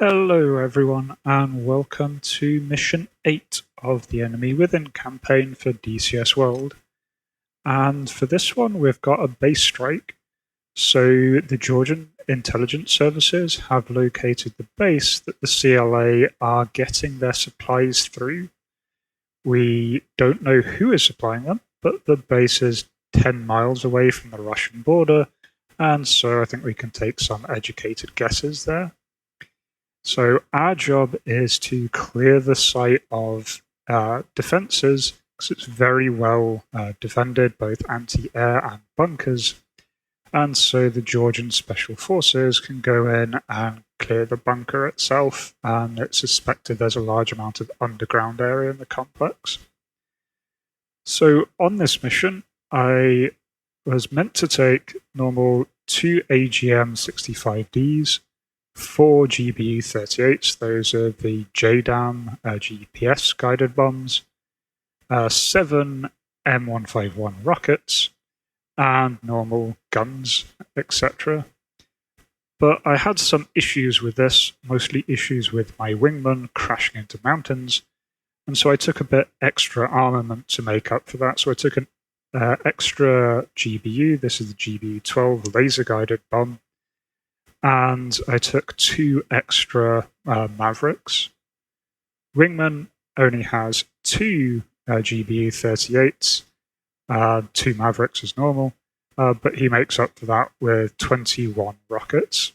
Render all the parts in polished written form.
Hello everyone and welcome to Mission 8 of the Enemy Within campaign for DCS World. And for this one we've got a base strike. So the Georgian intelligence services have located the base that the CLA are getting their supplies through. We don't know who is supplying them, but the base is 10 miles away from the Russian border, and so I think we can take some educated guesses there. So our job is to clear the site of defences, because it's very well defended, both anti-air and bunkers. And so the Georgian Special Forces can go in and clear the bunker itself, and it's suspected there's a large amount of underground area in the complex. So on this mission, I was meant to take normal 2 AGM-65Ds, 4 GBU-38s, those are the JDAM GPS guided bombs, 7 M151 rockets, and normal guns, etc. But I had some issues with this, mostly issues with my wingman crashing into mountains, and so I took a bit extra armament to make up for that. So I took an extra GBU, this is the GBU-12 laser guided bomb, and I took 2 extra Mavericks. Wingman only has 2 GBU-38s, 2 Mavericks as normal, but he makes up for that with 21 rockets.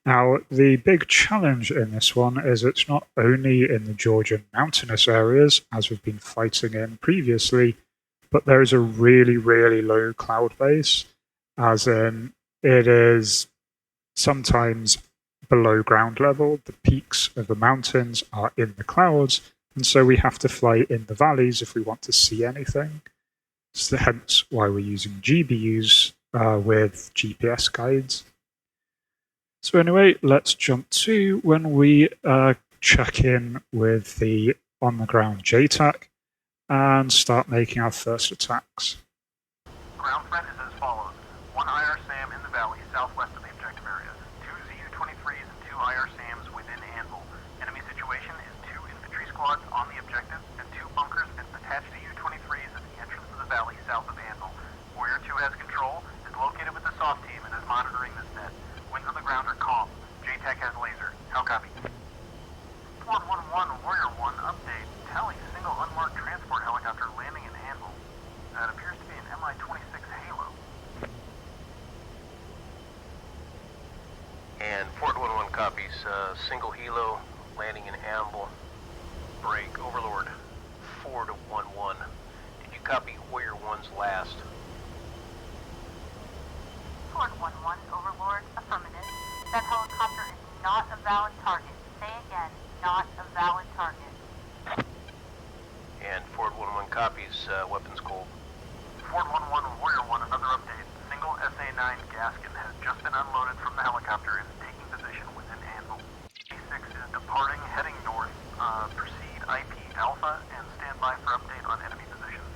Now, the big challenge in this one is it's not only in the Georgian mountainous areas, as we've been fighting in previously, but there is a really, really low cloud base, as in it is sometimes below ground level. The peaks of the mountains are in the clouds, and so we have to fly in the valleys if we want to see anything. So hence why we're using GBUs with GPS guides. So anyway, let's jump to when we check in with the on-the-ground JTAC and start making our first attacks. Ground threat is as follows. 1 IR SAM in the valley southwest of the objective areas. 2 ZU-23s and 2 IR SAMs within Anvil. Enemy situation is 2 infantry squads on the objective and 2 bunkers attached to U-23s at the entrance of the valley south of Anvil. Warrior 2 has control, is located with the SOF team, and is monitoring this net. Winds on the ground are calm. JTAC has laser. How copy? Fort 1-1, Warrior 1, update. Tally, single unmarked transport helicopter landing in Anvil. That appears to be an Mi-26 Helo. And Fort 1-1 copies. Single Helo landing in Anvil. Break. Overlord 4-1-1. Did you copy Warrior 1's last? Fort 1-1, Overlord, affirmative. That helicopter is not a valid target. Say again, not a valid target. And Fort 1-1 copies. Weapons cold. Fort 1-1, Warrior 1, another update. Single SA-9 Gaskin has just been unloaded from the helicopter and is taking position within Anvil. A-6 is departing, heading north. Proceed IP Alpha and stand by for update on enemy positions.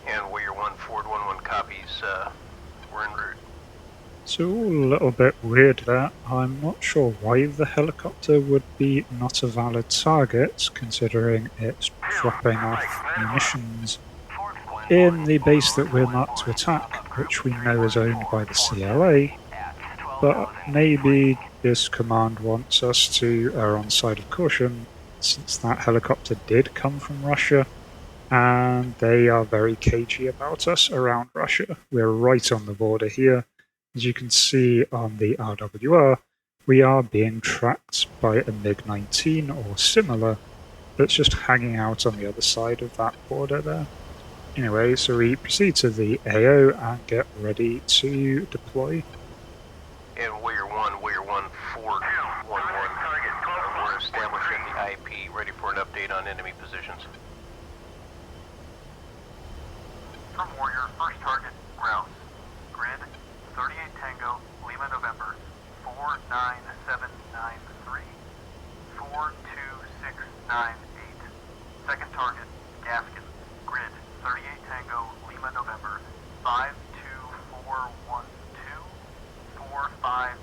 And Warrior 1, Fort 1-1 copies. We're en route. So a little bit weird there. I'm not sure why the helicopter would be not a valid target, considering it's dropping off munitions in the base that we're marked to attack, which we know is owned by the CLA, but maybe this command wants us to err on the side of caution, since that helicopter did come from Russia, and they are very cagey about us around Russia. We're right on the border here. As you can see on the RWR, we are being tracked by a MiG-19 or similar that's just hanging out on the other side of that border there. Anyway, so we proceed to the AO and get ready to deploy. And Warrior 1, Fort 1-1. We're established at the IP, ready for an update on enemy positions. From Warrior, first target, grouse. Grid, 38 Tango, Lima November, 49793, 42698. Second target, Gaskin. Grid, 38 Tango, Lima November, 52412, 4 5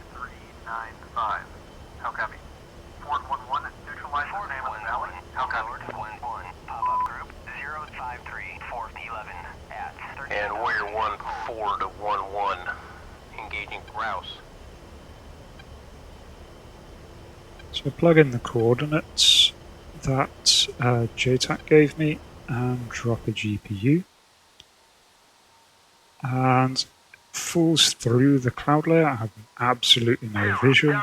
tracking grouse. So I plug in the coordinates that JTAC gave me and drop a GPU. And falls through the cloud layer. I have absolutely no visual.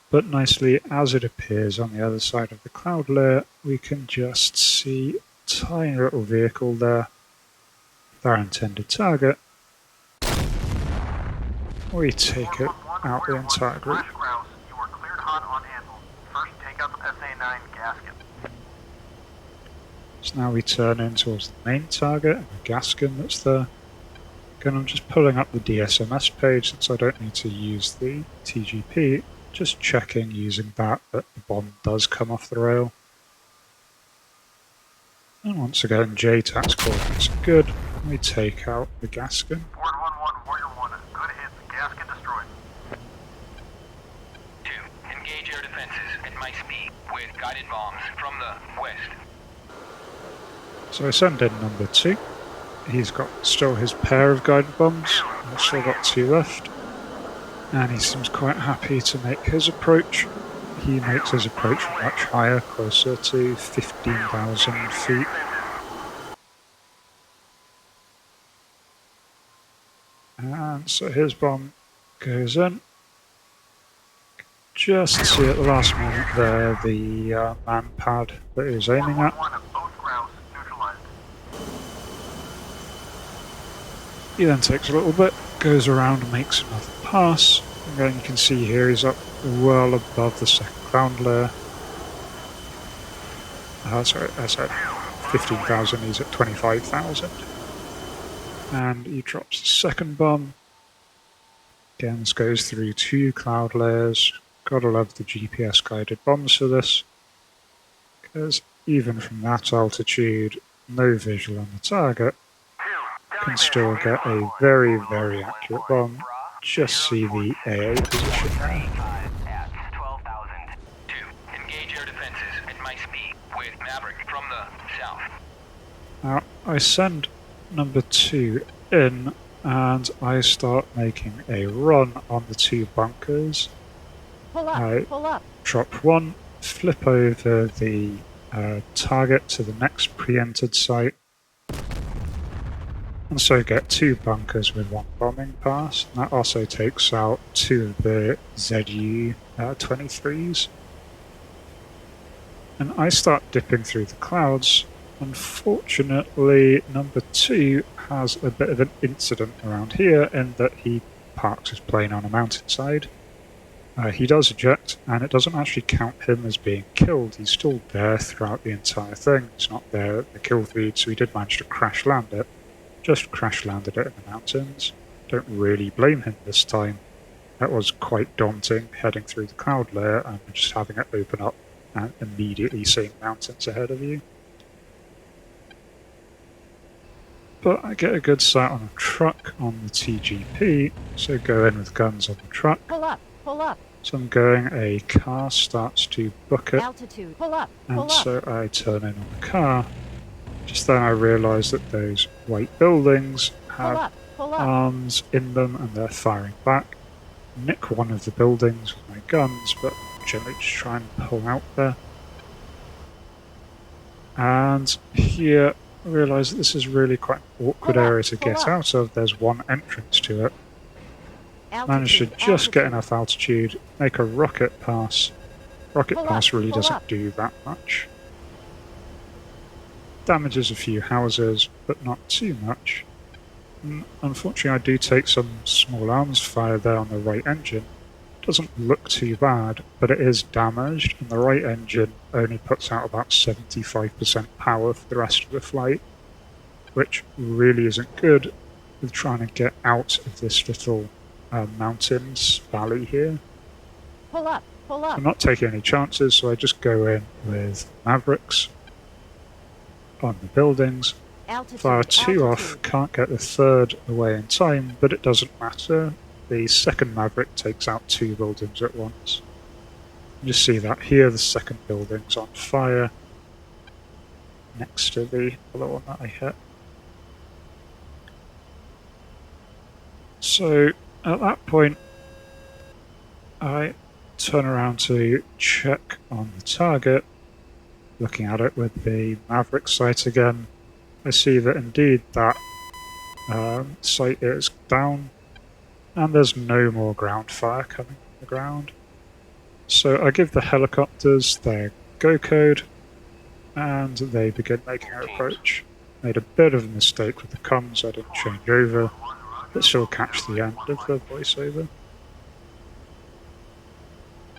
But nicely, as it appears on the other side of the cloud layer, we can just see a tiny little vehicle there, our intended target. We take it out the entire group. You are cleared hot on Anvil. First, take out the SA-9 gasket. So now we turn in towards the main target and the gaskin that's there. Again, I'm just pulling up the DSMS page since I don't need to use the TGP. Just checking using that the bomb does come off the rail. And once again, JTAC's coordinates are good. We take out the gaskin. Ford 1-1, Warrior 1. Good hits. Gasket destroyed. 2. Engage air defenses at my speed with guided bombs from the west. So I send in number 2. He's got still his pair of guided bombs. I've still got 2 left. And he seems quite happy to make his approach. He makes his approach much higher, closer to 15,000 feet. And so his bomb goes in. Just see at the last moment there the man pad that he was aiming at. Both grounds neutralized. He then takes a little bit, goes around and makes another pass. And then you can see here he's up well above the second cloud layer. Sorry, I said 15,000, he's at 25,000. And he drops the second bomb. Again, this goes through 2 cloud layers. Gotta love the GPS guided bombs for this. Because even from that altitude, no visual on the target, can still get a very, very accurate bomb. Just see the AA position there. 2. Engage air defenses at my speed with Maverick from the south. Now, I send number 2 in and I start making a run on the 2 bunkers. Pull up, pull up. Drop 1, flip over the target to the next pre-entered site, and so get 2 bunkers with 1 bombing pass. And that also takes out 2 of the ZU 23s. And I start dipping through the clouds. Unfortunately, number 2 has a bit of an incident around here in that he parks his plane on a mountainside. He does eject, and it doesn't actually count him as being killed. He's still there throughout the entire thing. He's not there at the kill feed, so he did manage to crash land it. Just crash landed it in the mountains. Don't really blame him this time. That was quite daunting, heading through the cloud layer and just having it open up and immediately seeing mountains ahead of you. But I get a good sight on a truck on the TGP, so go in with guns on the truck. Pull up, pull up. So I'm going, a car starts to book it, Altitude, pull up, and so I turn in on the car. Just then I realise that those white buildings have arms in them and they're firing back. Nick one of the buildings with my guns, but generally just try and pull out there. And here I realise that this is really quite an awkward area to get out of. There's one entrance to it. Managed to just get enough altitude, make a rocket pass. Rocket pass really doesn't do that much. Damages a few houses, but not too much. Unfortunately, I do take some small arms fire there on the right engine. Doesn't look too bad, but it is damaged, and the right engine only puts out about 75% power for the rest of the flight, which really isn't good with trying to get out of this little mountains valley here. Pull up, pull up. I'm not taking any chances, so I just go in with Mavericks on the buildings. Fire 2 off, can't get the 3rd away in time, but it doesn't matter. The second Maverick takes out 2 buildings at once. You just see that here, the second building's on fire, next to the other one that I hit. So, At that point, I turn around to check on the target. Looking at it with the Maverick sight again, I see that indeed that sight is down, and there's no more ground fire coming from the ground. So I give the helicopters their go code, and they begin making their approach. Made a bit of a mistake with the comms, I didn't change over, but still catch the end of the voiceover.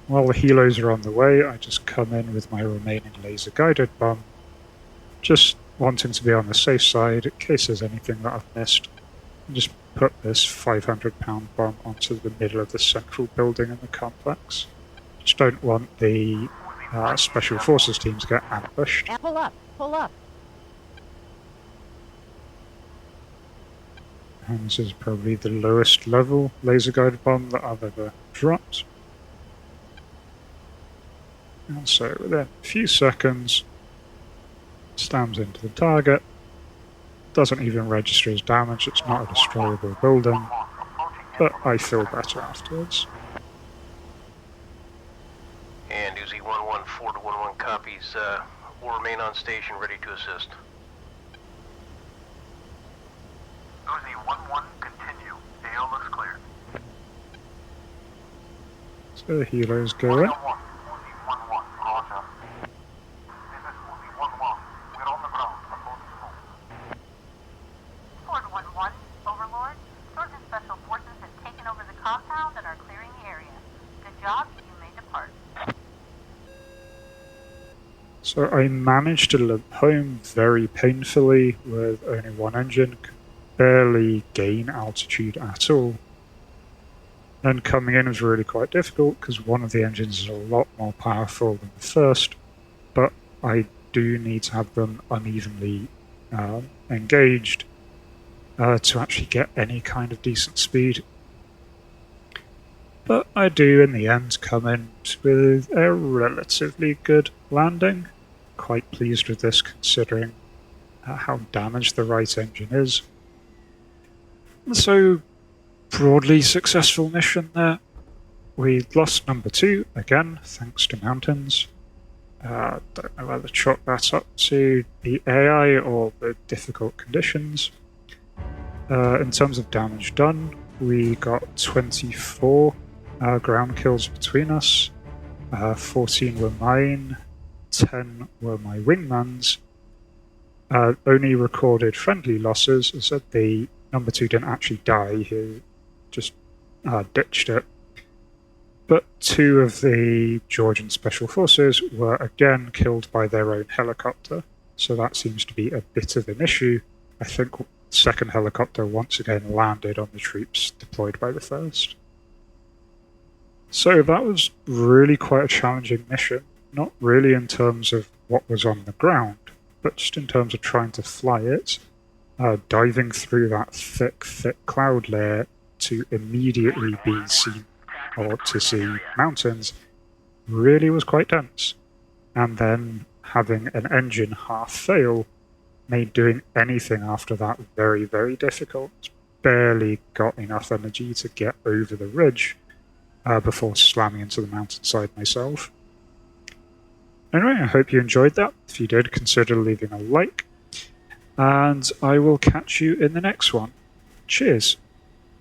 While the helos are on the way, I just come in with my remaining laser-guided bomb, just wanting to be on the safe side in case there's anything that I've missed, and just put this 500-pound bomb onto the middle of the central building in the complex. Just don't want the Special Forces team to get ambushed. Pull up, pull up. And this is probably the lowest level laser-guided bomb that I've ever dropped. And so within a few seconds, slams into the target, doesn't even register as damage, it's not a destroyable building, but I feel better afterwards. And Uzi 1-1, 4-1-1 copies. Will remain on station, ready to assist. Uzi 1-1, continue. AO looks clear. So the helos go in. Uzi 1-1, roger. This is Uzi 1-1. We're on the ground. Ford 1-1, Overlord. Georgia Special Forces have taken over the compound and are clearing the area. Good job, you may depart. So I managed to limp home very painfully with only one engine, could barely gain altitude at all. And coming in was really quite difficult because one of the engines is a lot more powerful than the first, but I do need to have them unevenly engaged to actually get any kind of decent speed. But I do in the end come in with a relatively good landing. Quite pleased with this considering how damaged the right engine is. So broadly successful mission there. We lost number 2 again thanks to mountains. Don't know whether to chalk that up to the AI or the difficult conditions. In terms of damage done, we got 24 ground kills between us. 14 were mine, 10 were my wingman's. Only recorded friendly losses. As I said, the number 2 didn't actually die, he just ditched it. But 2 of the Georgian Special Forces were again killed by their own helicopter, so that seems to be a bit of an issue. I think the second helicopter once again landed on the troops deployed by the first. So that was really quite a challenging mission, not really in terms of what was on the ground, but just in terms of trying to fly it, diving through that thick cloud layer to immediately be seen or to see mountains really was quite dense. And then having an engine half fail made doing anything after that very, very difficult. Barely got enough energy to get over the ridge before slamming into the mountainside myself. Anyway, I hope you enjoyed that. If you did, consider leaving a like. And I will catch you in the next one. Cheers.